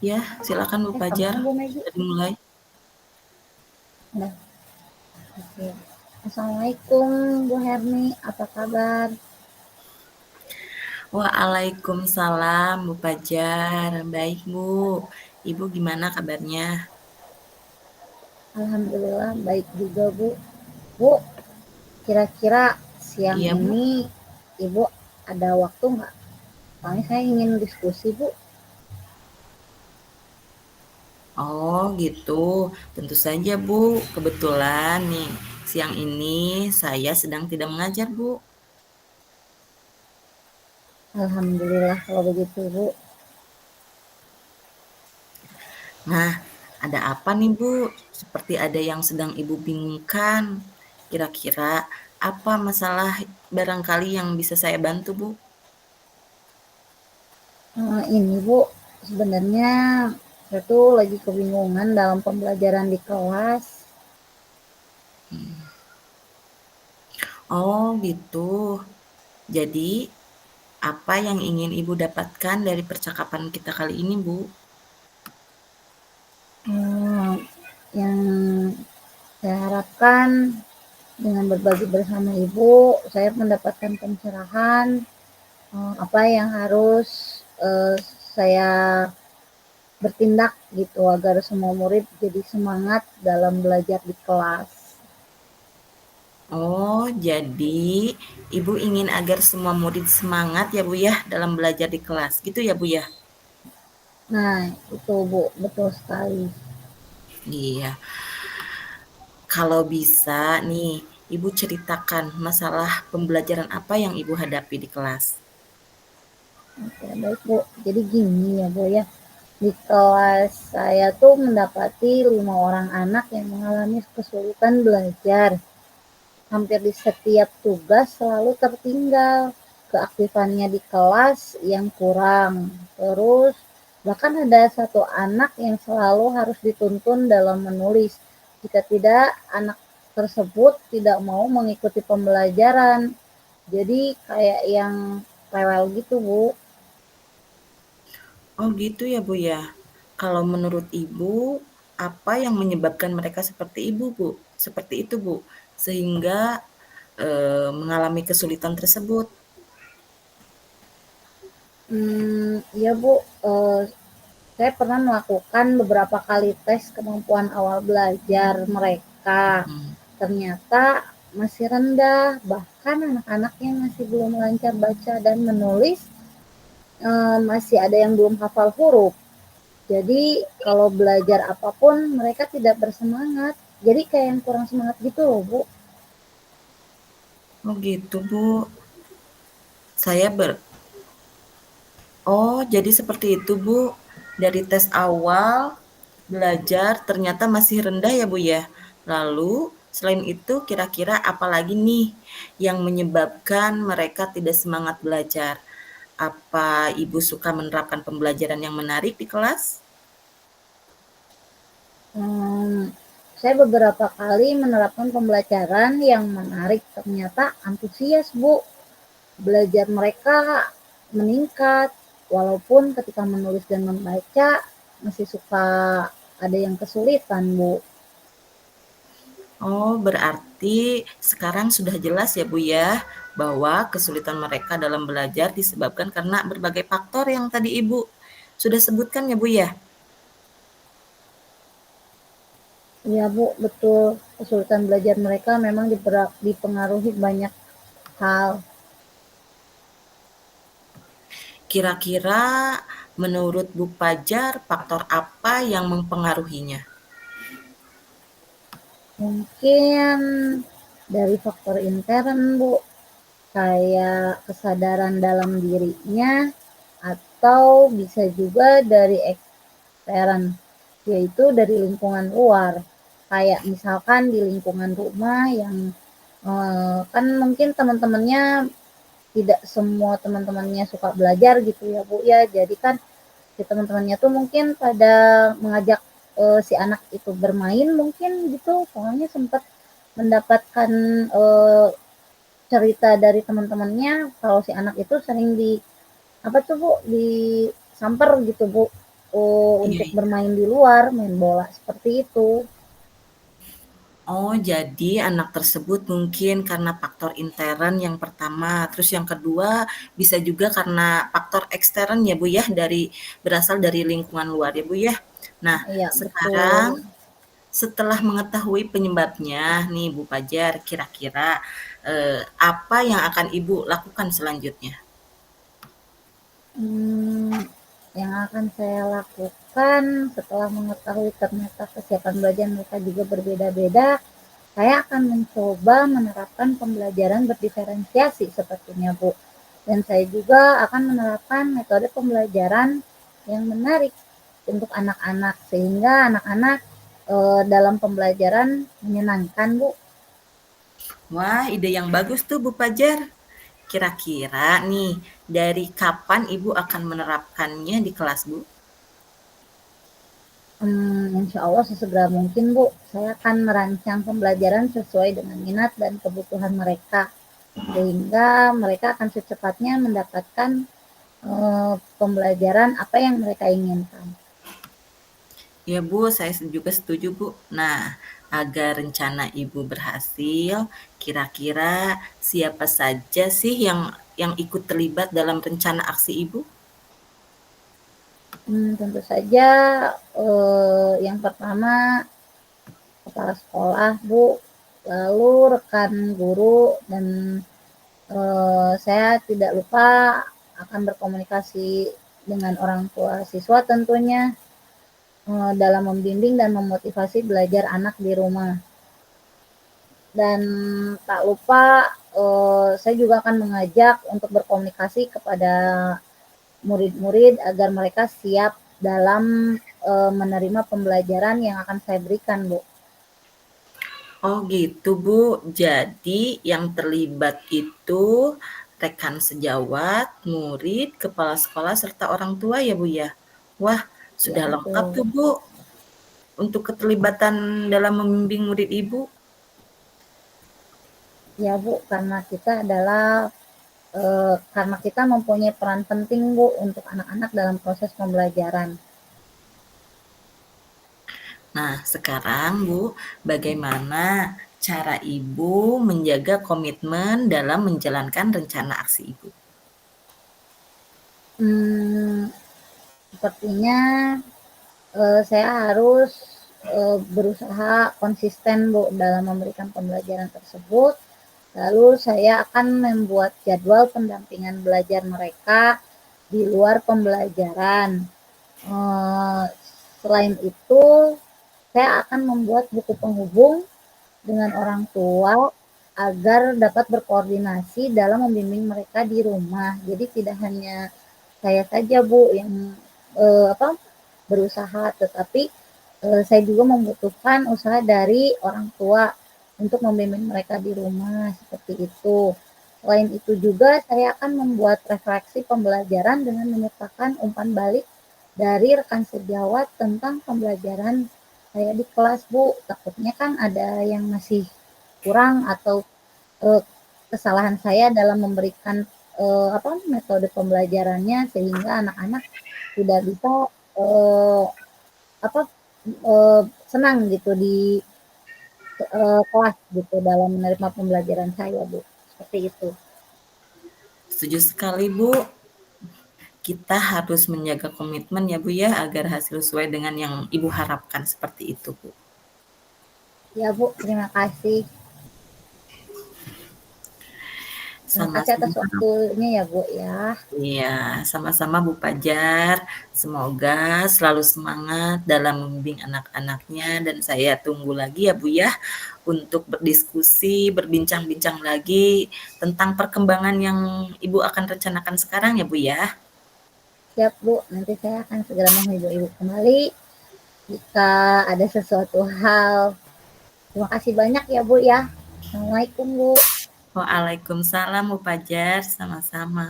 Ya, silakan Bu Fajar, Kemana Bu Megi? sudah dimulai. Nah, oke. Assalamualaikum Bu Herni, apa kabar? Waalaikumsalam Bu Fajar, baik Bu. Ibu gimana kabarnya? Alhamdulillah baik juga Bu. Bu, kira-kira siang Iya Bu. ini Ibu ada waktu nggak? Soalnya saya ingin diskusi Bu. Oh gitu, tentu saja Bu. Kebetulan nih, siang ini saya sedang tidak mengajar Bu. Alhamdulillah kalau begitu Bu. Nah, ada apa nih Bu? Seperti ada yang sedang Ibu bingungkan. Kira-kira apa masalah barangkali yang bisa saya bantu Bu? Ini Bu, sebenarnya saya tuh lagi kebingungan dalam pembelajaran di kelas. Oh gitu. Jadi, apa yang ingin Ibu dapatkan dari percakapan kita kali ini, Bu? Hmm, yang saya harapkan dengan berbagi bersama Ibu, saya mendapatkan pencerahan apa yang harus saya bertindak gitu agar semua murid jadi semangat dalam belajar di kelas. Oh, jadi Ibu ingin agar semua murid semangat ya, Bu ya, dalam belajar di kelas. Gitu ya, Bu ya? Nah, itu Bu, betul sekali. Iya. Kalau bisa nih, Ibu ceritakan masalah pembelajaran apa yang Ibu hadapi di kelas. Oke, baik Bu. Jadi gini ya Bu ya, di kelas saya tuh mendapati 5 orang anak yang mengalami kesulitan belajar. Hampir di setiap tugas selalu tertinggal, keaktifannya di kelas yang kurang. Terus bahkan ada satu anak yang selalu harus dituntun dalam menulis. Jika tidak, anak tersebut tidak mau mengikuti pembelajaran. Jadi kayak yang rewel gitu, Bu. Oh gitu ya, Bu ya. Kalau menurut Ibu, apa yang menyebabkan mereka seperti Ibu, Bu? Seperti itu, Bu. Sehingga mengalami kesulitan tersebut. Iya Bu, saya pernah melakukan beberapa kali tes kemampuan awal belajar mereka. Mhm. Ternyata masih rendah, bahkan anak-anak yang masih belum lancar baca dan menulis masih ada yang belum hafal huruf. Jadi kalau belajar apapun mereka tidak bersemangat. Jadi kayak yang kurang semangat gitu loh Bu. Oh gitu, Bu. Saya ber Oh, jadi seperti itu, Bu. Dari tes awal belajar ternyata masih rendah ya, Bu ya. Lalu selain itu kira-kira apa lagi nih yang menyebabkan mereka tidak semangat belajar? Apa Ibu suka menerapkan pembelajaran yang menarik di kelas? Saya beberapa kali menerapkan pembelajaran yang menarik, ternyata antusias Bu. Belajar mereka meningkat, walaupun ketika menulis dan membaca masih suka ada yang kesulitan, Bu. Oh, berarti sekarang sudah jelas ya, Bu ya, bahwa kesulitan mereka dalam belajar disebabkan karena berbagai faktor yang tadi Ibu sudah sebutkan ya, Bu ya? Iya, Bu, betul. Kesulitan belajar mereka memang dipengaruhi banyak hal. Kira-kira menurut Bu Fajar, faktor apa yang mempengaruhinya? Mungkin dari faktor intern, Bu, kayak kesadaran dalam dirinya, atau bisa juga dari ekstern, yaitu dari lingkungan luar. Kayak misalkan di lingkungan rumah yang kan mungkin teman-temannya tidak semua teman-temannya suka belajar gitu ya Bu ya. Jadi kan si teman-temannya tuh mungkin pada mengajak si anak itu bermain mungkin gitu. Soalnya sempat mendapatkan cerita dari teman-temannya kalau si anak itu sering di apa tuh Bu disamper gitu Bu Iya, untuk iya. bermain di luar, main bola seperti itu. Oh, jadi anak tersebut mungkin karena faktor intern yang pertama, terus yang kedua bisa juga karena faktor ekstern ya Bu ya, berasal dari lingkungan luar ya Bu ya. Nah, Iya, sekarang betul. setelah mengetahui penyebabnya nih Bu Pajar, kira-kira apa yang akan Ibu lakukan selanjutnya? Mmm, yang akan saya lakukan setelah mengetahui ternyata kesiapan belajar mereka juga berbeda-beda, saya akan mencoba menerapkan pembelajaran berdiferensiasi sepertinya, Bu. Dan saya juga akan menerapkan metode pembelajaran yang menarik untuk anak-anak, sehingga anak-anak, dalam pembelajaran menyenangkan, Bu. Wah, ide yang bagus tuh Bu Pajar. Kira-kira nih, dari kapan Ibu akan menerapkannya di kelas Bu? Insya Allah sesegera mungkin, Bu. Saya akan merancang pembelajaran sesuai dengan minat dan kebutuhan mereka, sehingga mereka akan secepatnya mendapatkan pembelajaran apa yang mereka inginkan. Ya Bu, saya juga setuju Bu. Nah, agar rencana Ibu berhasil, kira-kira siapa saja sih yang ikut terlibat dalam rencana aksi Ibu? Tentu saja yang pertama kepala sekolah, Bu, lalu rekan guru, dan saya tidak lupa akan berkomunikasi dengan orang tua siswa tentunya, dalam membimbing dan memotivasi belajar anak di rumah. Dan tak lupa saya juga akan mengajak untuk berkomunikasi kepada murid-murid agar mereka siap dalam menerima pembelajaran yang akan saya berikan, Bu. Oh gitu Bu, jadi yang terlibat itu rekan sejawat, murid, kepala sekolah, serta orang tua ya Bu ya? Wah, Ya, sudah lengkap betul. tuh Bu untuk keterlibatan dalam membimbing murid Ibu. Ya, Bu, karena kita mempunyai peran penting, Bu, untuk anak-anak dalam proses pembelajaran. Nah, sekarang Bu, bagaimana cara Ibu menjaga komitmen dalam menjalankan rencana aksi Ibu? Hmm, Sepertinya saya harus berusaha konsisten, Bu, dalam memberikan pembelajaran tersebut. Lalu saya akan membuat jadwal pendampingan belajar mereka di luar pembelajaran. Eh, Selain itu, saya akan membuat buku penghubung dengan orang tua agar dapat berkoordinasi dalam membimbing mereka di rumah. Jadi tidak hanya saya saja, Bu, yang berusaha, tetapi saya juga membutuhkan usaha dari orang tua untuk membimbing mereka di rumah seperti itu. Selain itu juga saya akan membuat refleksi pembelajaran dengan menyertakan umpan balik dari rekan sejawat tentang pembelajaran saya di kelas, Bu. Takutnya kan ada yang masih kurang atau eh, kesalahan saya dalam memberikan metode pembelajarannya sehingga anak-anak tidak bisa eh, apa senang gitu di kelas gitu dalam menerima pembelajaran saya, Bu. Seperti itu. Setuju sekali Bu, kita harus menjaga komitmen ya Bu ya, agar hasil sesuai dengan yang Ibu harapkan seperti itu Bu. Ya, Bu, terima kasih. Terima kasih atas Sama-sama. waktunya ya, Bu, ya. Iya, sama-sama Bu Pajar. Semoga selalu semangat dalam membimbing anak-anaknya dan saya tunggu lagi ya Bu ya untuk berdiskusi, berbincang-bincang lagi tentang perkembangan yang Ibu akan rencanakan sekarang ya Bu ya. Siap, Bu. Nanti saya akan segera menghubungi Ibu kembali jika ada sesuatu hal. Terima kasih banyak ya, Bu, ya. Assalamualaikum, Bu. Waalaikumsalam Bu Pajar, sama-sama.